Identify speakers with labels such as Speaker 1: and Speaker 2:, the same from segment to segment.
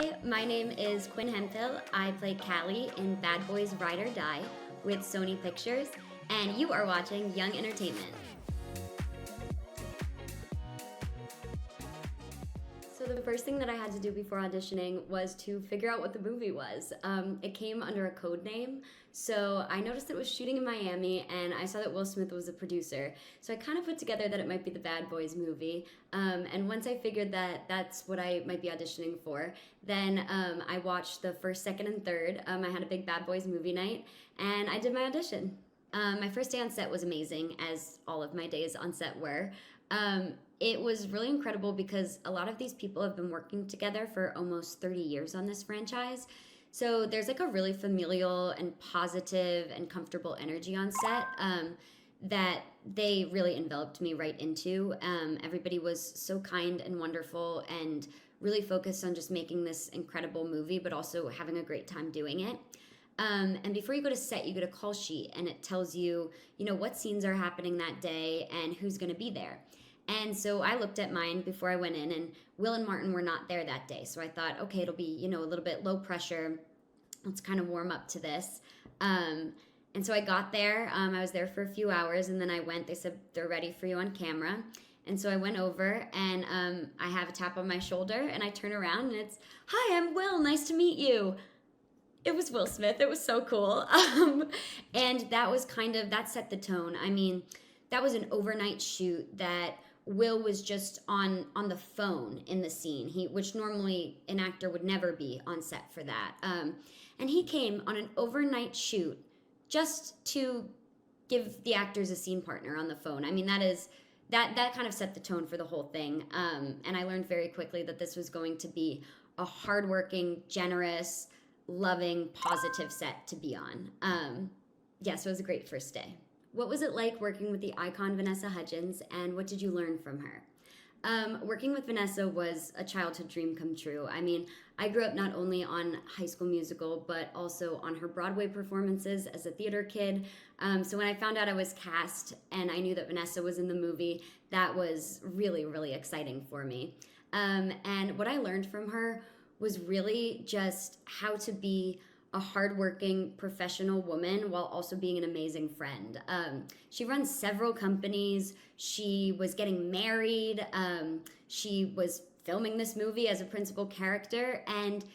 Speaker 1: Hi, my name is Quinn Hemphill. I play Callie in Bad Boys Ride or Die with Sony Pictures, and you are watching Young Entertainment. So the first thing that I had to do before auditioning was to figure out what the movie was. It came under a code name, so I noticed it was shooting in Miami, and I saw that Will Smith was a producer. So I kind of put together that it might be the Bad Boys movie. And once I figured that that's what I might be auditioning for, then I watched the first, second, and third. I had a big Bad Boys movie night, and I did my audition. My first day on set was amazing, as all of my days on set were. It was really incredible because a lot of these people have been working together for almost 30 years on this franchise. So there's like a really familial and positive and comfortable energy on set that they really enveloped me right into. Everybody was so kind and wonderful and really focused on just making this incredible movie, but also having a great time doing it. And before you go to set, you get a call sheet, and it tells you, what scenes are happening that day and who's going to be there. And so I looked at mine before I went in, and Will and Martin were not there that day. So I thought, okay, it'll be, a little bit low pressure. Let's kind of warm up to this. And so I got there. I was there for a few hours, and then I went. They said, they're ready for you on camera. And so I went over, and I have a tap on my shoulder, and I turn around, and it's, hi, I'm Will. Nice to meet you. It was Will Smith. It was so cool. And that was that set the tone. I mean, that was an overnight shoot that Will was just on the phone in the scene, which normally an actor would never be on set for that. And he came on an overnight shoot just to give the actors a scene partner on the phone. I mean, that kind of set the tone for the whole thing. And I learned very quickly that this was going to be a hardworking, generous, loving, positive set to be on. So it was a great first day. What was it like working with the icon Vanessa Hudgens, and what did you learn from her? Working with Vanessa was a childhood dream come true. I mean, I grew up not only on High School Musical, but also on her Broadway performances as a theater kid. So when I found out I was cast and I knew that Vanessa was in the movie, that was really, really exciting for me. And what I learned from her was really just how to be a hardworking professional woman while also being an amazing friend. She runs several companies. She was getting married. She was filming this movie as a principal character, and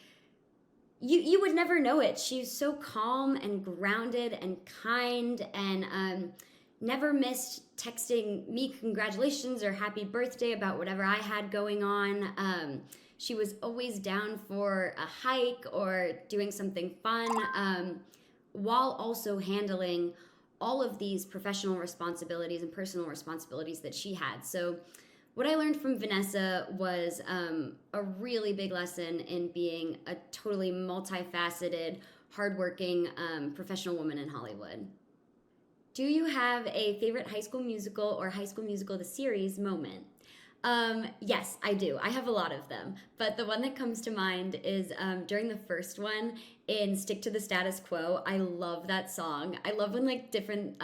Speaker 1: you would never know it. She's so calm and grounded and kind, and never missed texting me congratulations or happy birthday about whatever I had going on. She was always down for a hike or doing something fun, while also handling all of these professional responsibilities and personal responsibilities that she had. So what I learned from Vanessa was a really big lesson in being a totally multifaceted, hardworking, professional woman in Hollywood. Do you have a favorite High School Musical or High School Musical the series moment? Yes, I do. I have a lot of them, but the one that comes to mind is during the first one in Stick to the Status Quo. I love that song. I love when different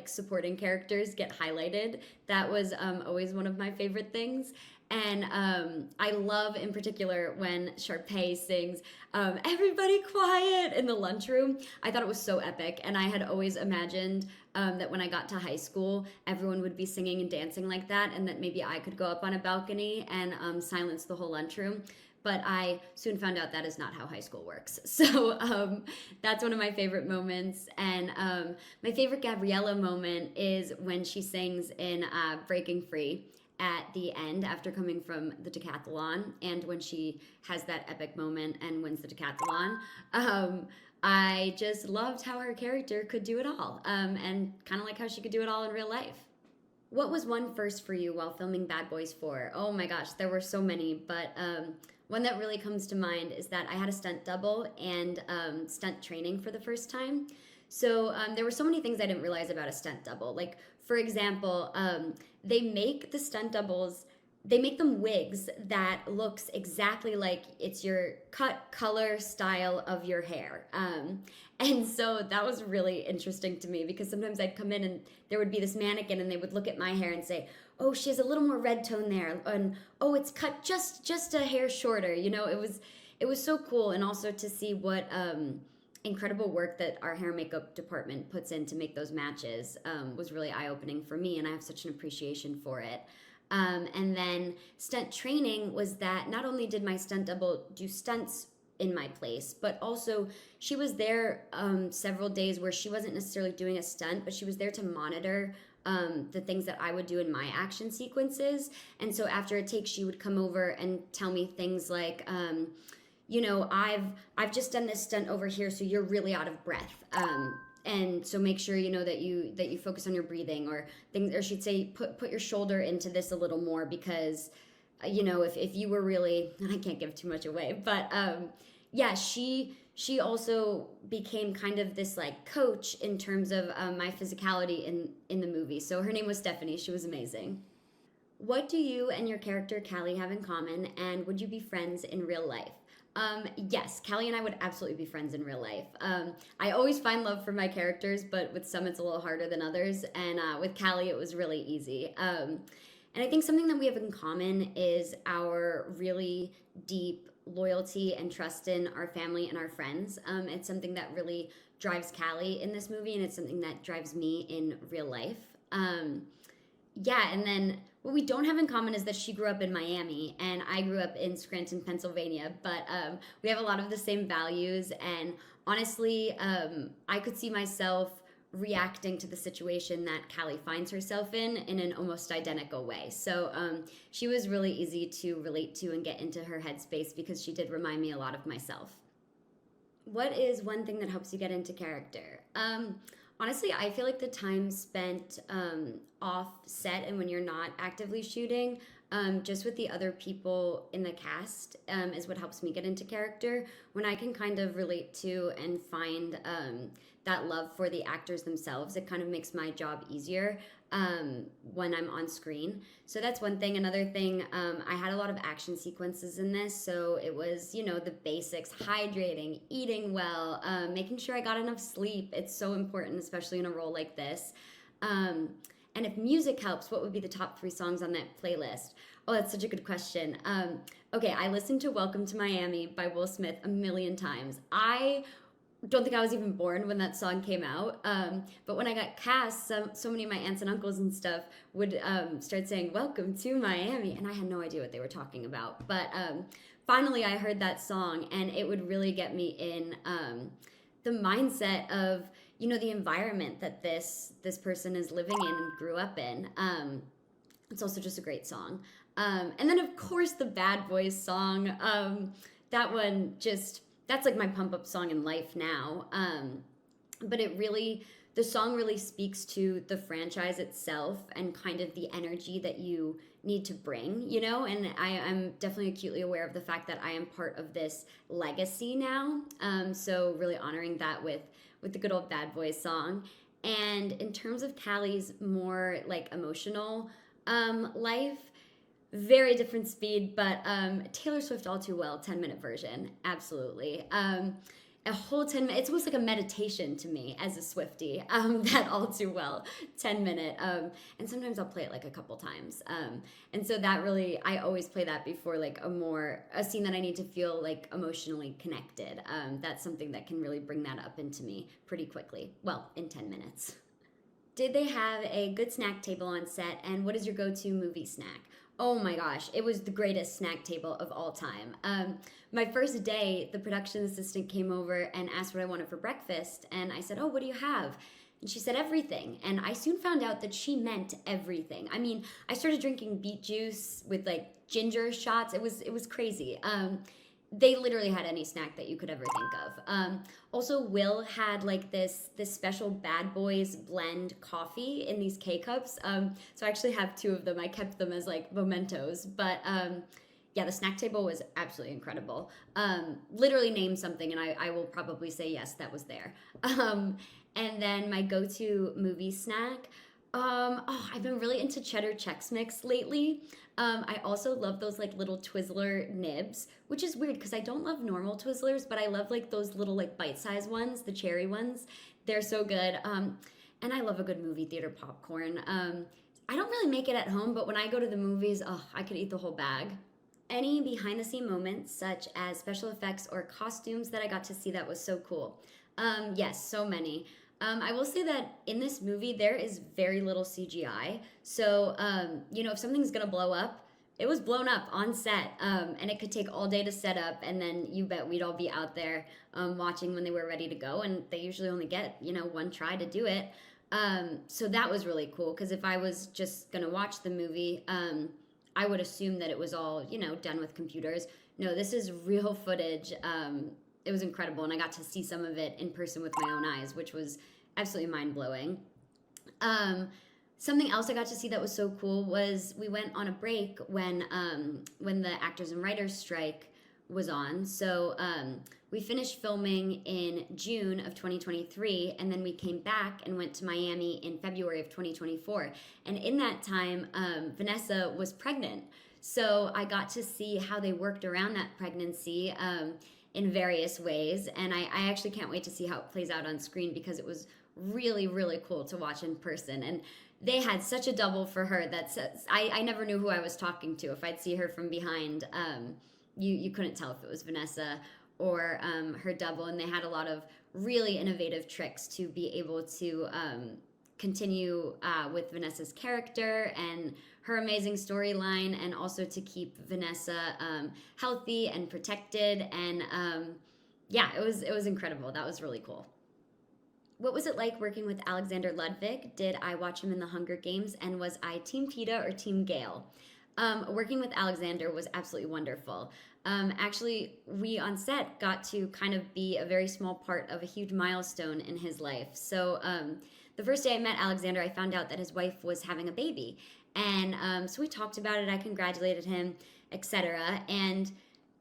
Speaker 1: supporting characters get highlighted. That was always one of my favorite things. And I love in particular when Sharpay sings "Everybody Quiet" in the lunchroom. I thought it was so epic, and I had always imagined that when I got to high school, everyone would be singing and dancing like that, and that maybe I could go up on a balcony and silence the whole lunchroom. But I soon found out that is not how high school works. So that's one of my favorite moments. And my favorite Gabriella moment is when she sings in Breaking Free at the end after coming from the decathlon, and when she has that epic moment and wins the decathlon. I just loved how her character could do it all, and kind of like how she could do it all in real life. What was one first for you while filming Bad Boys 4? Oh my gosh, there were so many, but one that really comes to mind is that I had a stunt double and stunt training for the first time. So there were so many things I didn't realize about a stunt double. Like, for example, they make the stunt doubles, they make them wigs that looks exactly like it's your cut, color, style of your hair. And so that was really interesting to me because sometimes I'd come in and there would be this mannequin and they would look at my hair and say, oh, she has a little more red tone there. And, oh, it's cut just a hair shorter. You know, it it was so cool, and also to see what incredible work that our hair and makeup department puts in to make those matches was really eye-opening for me, and I have such an appreciation for it. And then stunt training was that not only did my stunt double do stunts in my place, but also she was there several days where she wasn't necessarily doing a stunt, but she was there to monitor the things that I would do in my action sequences. And so after a take, she would come over and tell me things like, I've just done this stunt over here, so you're really out of breath. And so make sure that you focus on your breathing, or things. Or she'd say, put your shoulder into this a little more, because if you were really, and I can't give too much away, but yeah, she also became kind of this like coach in terms of my physicality in the movie. So her name was Stephanie. She was amazing. What do you and your character Callie have in common, and would you be friends in real life? Yes, Callie and I would absolutely be friends in real life. I always find love for my characters, but with some it's a little harder than others. And with Callie, it was really easy. And I think something that we have in common is our really deep loyalty and trust in our family and our friends. It's something that really drives Callie in this movie, and it's something that drives me in real life. Yeah, and then what we don't have in common is that she grew up in Miami and I grew up in Scranton, Pennsylvania, but we have a lot of the same values, and honestly, I could see myself reacting to the situation that Callie finds herself in an almost identical way. So she was really easy to relate to and get into her headspace, because she did remind me a lot of myself. What is one thing that helps you get into character? Honestly, I feel like the time spent off set and when you're not actively shooting, just with the other people in the cast, is what helps me get into character. When I can kind of relate to and find that love for the actors themselves, it kind of makes my job easier when I'm on screen. So that's one thing. Another thing, I had a lot of action sequences in this, so it was, the basics: hydrating, eating well, making sure I got enough sleep. It's so important, especially in a role like this. And if music helps, what would be the top 3 songs on that playlist? Oh, that's such a good question. Okay, I listened to Welcome to Miami by Will Smith a million times. I don't think I was even born when that song came out. But when I got cast, so many of my aunts and uncles and stuff would start saying, "Welcome to Miami." And I had no idea what they were talking about. But finally, I heard that song, and it would really get me in the mindset of, the environment that this person is living in and grew up in. It's also just a great song. And then, of course, the Bad Boys song. That one that's like my pump up song in life now. But the song really speaks to the franchise itself and kind of the energy that you need to bring, and I'm definitely acutely aware of the fact that I am part of this legacy now. So really honoring that with the good old Bad Boys song. And in terms of Callie's more like emotional life, very different speed, but Taylor Swift All Too Well 10-minute version, absolutely. A whole 10 minutes, it's almost like a meditation to me as a Swiftie, that All Too Well 10-minute. And sometimes I'll play it like a couple times. And so that really, I always play that before like a scene that I need to feel like emotionally connected. That's something that can really bring that up into me pretty quickly. Well, in 10 minutes. Did they have a good snack table on set, and what is your go-to movie snack? Oh my gosh, it was the greatest snack table of all time. My first day, the production assistant came over and asked what I wanted for breakfast, and I said, "Oh, what do you have?" And she said, "Everything." And I soon found out that she meant everything. I mean, I started drinking beet juice with like ginger shots. It was crazy. They literally had any snack that you could ever think of. Also, Will had like this special Bad Boys blend coffee in these K-cups. So I actually have 2 of them. I kept them as like mementos. But yeah, the snack table was absolutely incredible. Literally name something and I will probably say yes, that was there. And then my go-to movie snack. I've been really into cheddar Chex Mix lately. I also love those like little Twizzler nibs, which is weird because I don't love normal Twizzlers, but I love like those little like bite-sized ones, the cherry ones. They're so good. And I love a good movie theater popcorn. I don't really make it at home, but when I go to the movies, I could eat the whole bag. Any behind the scene moments, such as special effects or costumes that I got to see that was so cool? Yes, so many. I will say that in this movie, there is very little CGI. So, if something's gonna blow up, it was blown up on set, and it could take all day to set up, and then you bet we'd all be out there watching when they were ready to go, and they usually only get, one try to do it. So that was really cool, because if I was just gonna watch the movie, I would assume that it was all, done with computers. No, this is real footage. It was incredible, and I got to see some of it in person with my own eyes, which was absolutely mind-blowing. Something else I got to see that was so cool was we went on a break when the actors and writers strike was on. So we finished filming in June of 2023, and then we came back and went to Miami in February of 2024. And in that time, Vanessa was pregnant. So I got to see how they worked around that pregnancy in various ways. And I actually can't wait to see how it plays out on screen, because it was really, really cool to watch in person. And they had such a double for her that I never knew who I was talking to. If I'd see her from behind, you couldn't tell if it was Vanessa or her double. And they had a lot of really innovative tricks to be able to continue with Vanessa's character and her amazing storyline, and also to keep Vanessa healthy and protected. And it was incredible. That was really cool. What was it like working with Alexander Ludwig? Did I watch him in the Hunger Games, and was I Team Peeta or Team Gale? Working with Alexander was absolutely wonderful. Actually, we on set got to kind of be a very small part of a huge milestone in his life. So the first day I met Alexander, I found out that his wife was having a baby. And so we talked about it, I congratulated him, etc. And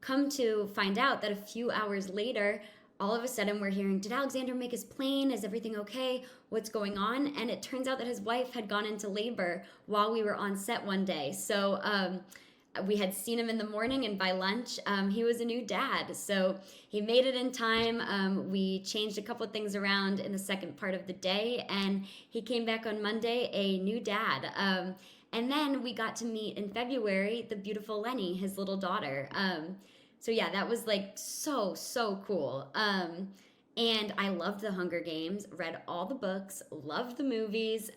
Speaker 1: come to find out that a few hours later, all of a sudden we're hearing, did Alexander make his plane? Is everything okay? What's going on? And it turns out that his wife had gone into labor while we were on set one day. So we had seen him in the morning, and by lunch, he was a new dad. So he made it in time. We changed a couple of things around in the second part of the day, and he came back on Monday a new dad. And then we got to meet in February the beautiful Lenny, his little daughter. So yeah, that was like so cool. And I loved the Hunger Games, read all the books, loved the movies.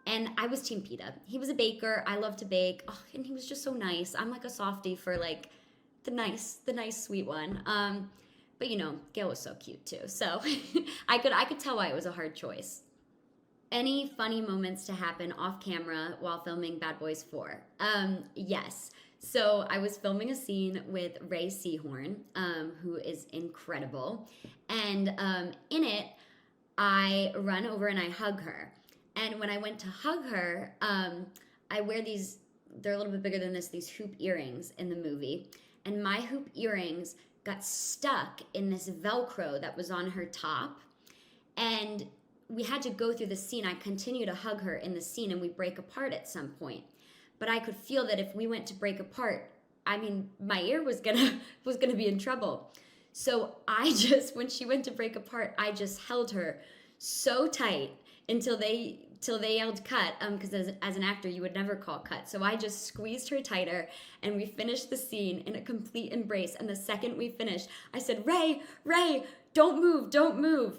Speaker 1: And I was Team Peeta. He was a baker. I love to bake. Oh, and he was just so nice. I'm like a softie for like the nice sweet one. But Gail was so cute too. So I could tell why it was a hard choice. Any funny moments to happen off camera while filming Bad Boys 4? Yes. So I was filming a scene with Ray Seahorn, who is incredible. And in it, I run over and I hug her. And when I went to hug her, I wear these, they're a little bit bigger than this, these hoop earrings in the movie. And my hoop earrings got stuck in this Velcro that was on her top. And we had to go through the scene. I continue to hug her in the scene, and we break apart at some point. But I could feel that if we went to break apart, my ear was gonna be in trouble. So when she went to break apart, I just held her so tight until they yelled cut, because as an actor, you would never call cut. So I just squeezed her tighter, and we finished the scene in a complete embrace. And the second we finished, I said, Ray, don't move.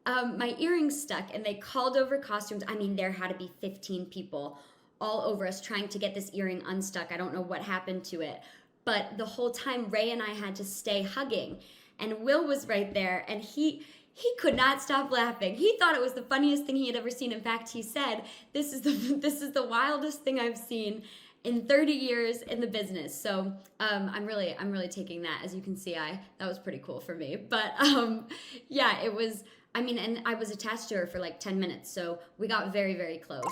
Speaker 1: My earrings stuck, and they called over costumes. There had to be 15 people all over us trying to get this earring unstuck. I don't know what happened to it. But the whole time, Ray and I had to stay hugging. And Will was right there, and he could not stop laughing. He thought it was the funniest thing he had ever seen. In fact, he said, this is the wildest thing I've seen in 30 years in the business. So I'm really taking that. As you can see, that was pretty cool for me. But yeah, it was, and I was attached to her for like 10 minutes. So we got very, very close.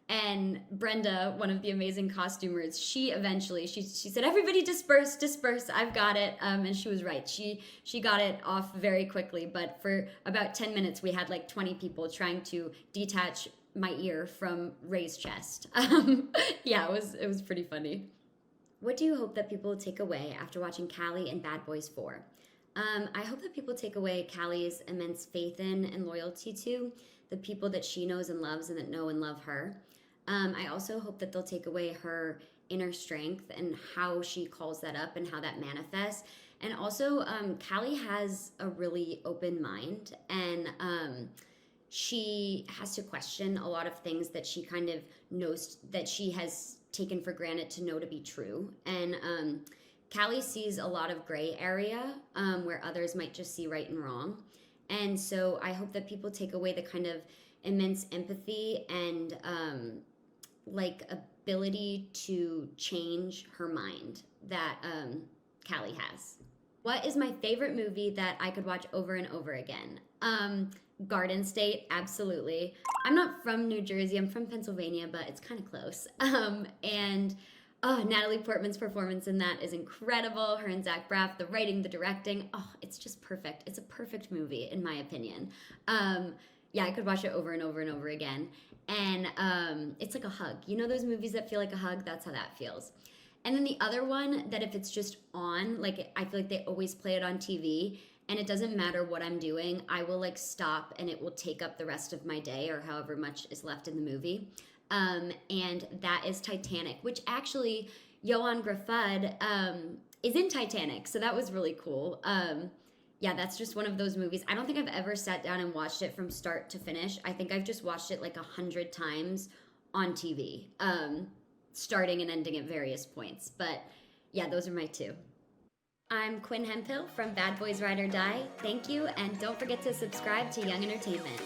Speaker 1: And Brenda, one of the amazing costumers, she said, everybody disperse, I've got it. And she was right. She got it off very quickly. But for about 10 minutes, we had like 20 people trying to detach my ear from Ray's chest. Yeah, it was pretty funny. What do you hope that people will take away after watching Callie and Bad Boys 4? I hope that people take away Callie's immense faith in and loyalty to the people that she knows and loves and that know and love her. I also hope that they'll take away her inner strength and how she calls that up and how that manifests. And also, Callie has a really open mind, and she has to question a lot of things that she kind of knows that she has taken for granted to know to be true. And Callie sees a lot of gray area where others might just see right and wrong. And so I hope that people take away the kind of immense empathy and like ability to change her mind that Callie has. What is my favorite movie that I could watch over and over again? Garden State, absolutely. I'm not from New Jersey, I'm from Pennsylvania, but it's kind of close. And Natalie Portman's performance in that is incredible. Her and Zach Braff, the writing, the directing, it's just perfect. It's a perfect movie, in my opinion. Yeah, I could watch it over and over and over again. And it's like a hug. You know those movies that feel like a hug? That's how that feels. And then the other one that if it's just on, like I feel like they always play it on TV, and it doesn't matter what I'm doing, I will like stop and it will take up the rest of my day or however much is left in the movie. And that is Titanic, which actually Johan Grafud is in Titanic, so that was really cool. Yeah, that's just one of those movies. I don't think I've ever sat down and watched it from start to finish. I think I've just watched it like 100 times on TV, starting and ending at various points. But yeah, those are my two. I'm Quinn Hemphill from Bad Boys Ride or Die. Thank you, and don't forget to subscribe to Young Entertainment.